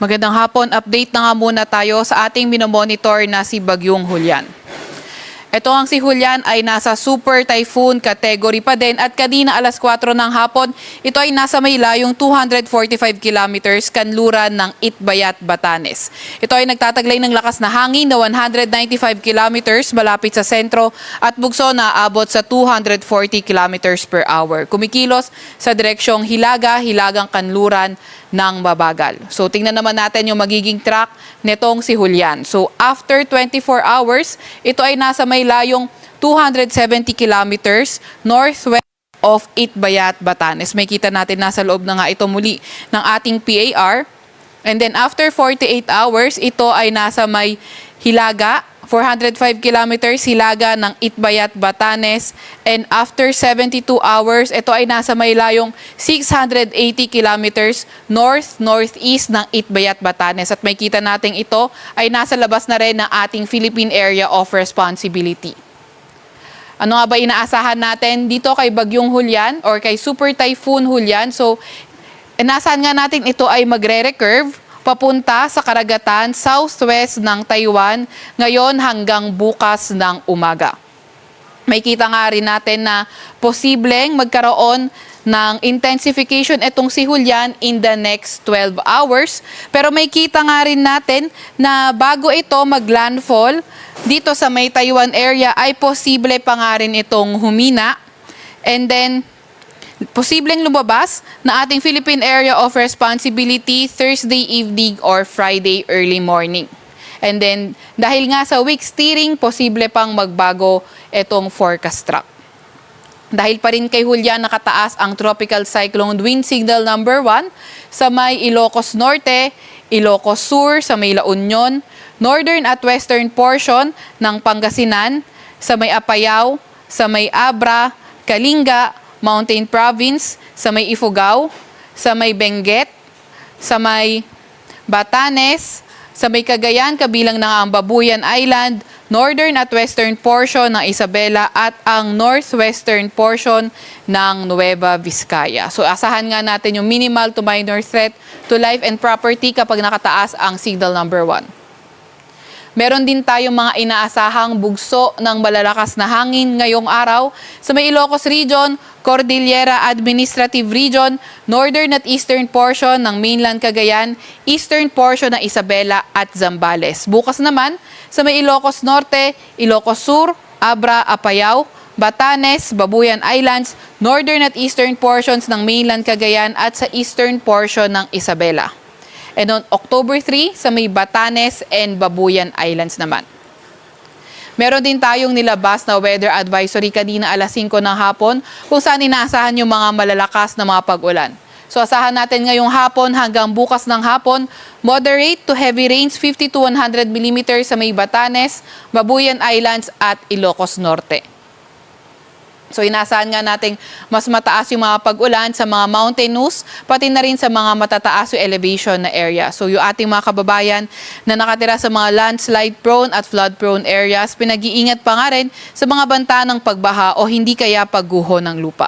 Magandang hapon, update na nga muna tayo sa ating minomonitor na si Bagyong Julian. Ito ang si Julian ay nasa Super Typhoon category pa din at kanina alas 4 ng hapon, ito ay nasa may layong 245 kilometers kanluran ng Itbayat, Batanes. Ito ay nagtataglay ng lakas na hangin na 195 kilometers malapit sa sentro at bugso na aabot sa 240 kilometers per hour. Kumikilos sa direksyong Hilaga-Hilagang kanluran ng mabagal. So tingnan naman natin yung magiging track nitong si Julian. So after 24 hours, ito ay nasa may layong 270 kilometers northwest of Itbayat, Batanes. May kita natin nasa loob na nga ito muli ng ating PAR. And then after 48 hours, ito ay nasa may Hilaga, 405 kilometers Hilaga ng Itbayat, Batanes. And after 72 hours, ito ay nasa may layong 680 kilometers north-northeast ng Itbayat, Batanes. At may kita natin ito ay nasa labas na rin ng ating Philippine Area of Responsibility. Ano nga ba inaasahan natin dito kay Bagyong Julian or kay Super Typhoon Julian? So, inaasahan nga natin ito ay magre-recurve papunta sa karagatan southwest ng Taiwan ngayon hanggang bukas ng umaga. May kita nga rin natin na posibleng magkaroon ng intensification itong si Julian in the next 12 hours. Pero may kita nga rin natin na bago ito maglandfall dito sa may Taiwan area ay posible pa nga rin itong humina. And then posibleng lumabas na ating Philippine Area of Responsibility Thursday evening or Friday early morning. And then, dahil nga sa weak steering, posible pang magbago itong forecast track. Dahil pa rin kay Julian nakataas ang Tropical Cyclone Wind Signal number 1 sa may Ilocos Norte, Ilocos Sur, sa may La Union, northern at western portion ng Pangasinan, sa may Apayao, sa may Abra, Kalinga, Mountain Province, sa may Ifugao, sa may Benguet, sa may Batanes, sa may Cagayan kabilang ng ang Babuyan Island, northern at western portion ng Isabela at ang northwestern portion ng Nueva Vizcaya. So asahan nga natin yung minimal to minor threat to life and property kapag nakataas ang signal number 1. Meron din tayong mga inaasahang bugso ng malalakas na hangin ngayong araw sa may Ilocos Region, Cordillera Administrative Region, northern at eastern portion ng mainland Cagayan, eastern portion ng Isabela at Zambales. Bukas naman sa may Ilocos Norte, Ilocos Sur, Abra, Apayao, Batanes, Babuyan Islands, northern at eastern portions ng mainland Cagayan at sa eastern portion ng Isabela. And on October 3, sa may Batanes and Babuyan Islands naman. Meron din tayong nilabas na weather advisory kanina alas 5 ng hapon kung saan inaasahan yung mga malalakas na mga pag-ulan. So asahan natin ngayong hapon hanggang bukas ng hapon, moderate to heavy rains 50 to 100 mm sa may Batanes, Babuyan Islands at Ilocos Norte. So inaasahan nga nating mas mataas yung mga pag-ulan sa mga mountainous, pati na rin sa mga matataas yung elevation na area. So yung ating mga kababayan na nakatira sa mga landslide prone at flood prone areas, pinag-iingat pa nga rin sa mga banta ng pagbaha o hindi kaya pagguho ng lupa.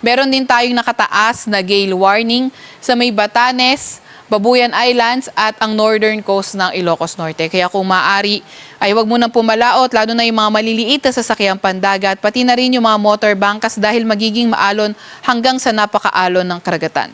Meron din tayong nakataas na gale warning sa may Batanes, Babuyan Islands at ang northern coast ng Ilocos Norte. Kaya kung maaari ay huwag mo nang pumalaot, lalo na yung mga maliliit na sasakyang pandagat, pati na rin yung mga motor bangkas dahil magiging maalon hanggang sa napakaalon ng karagatan.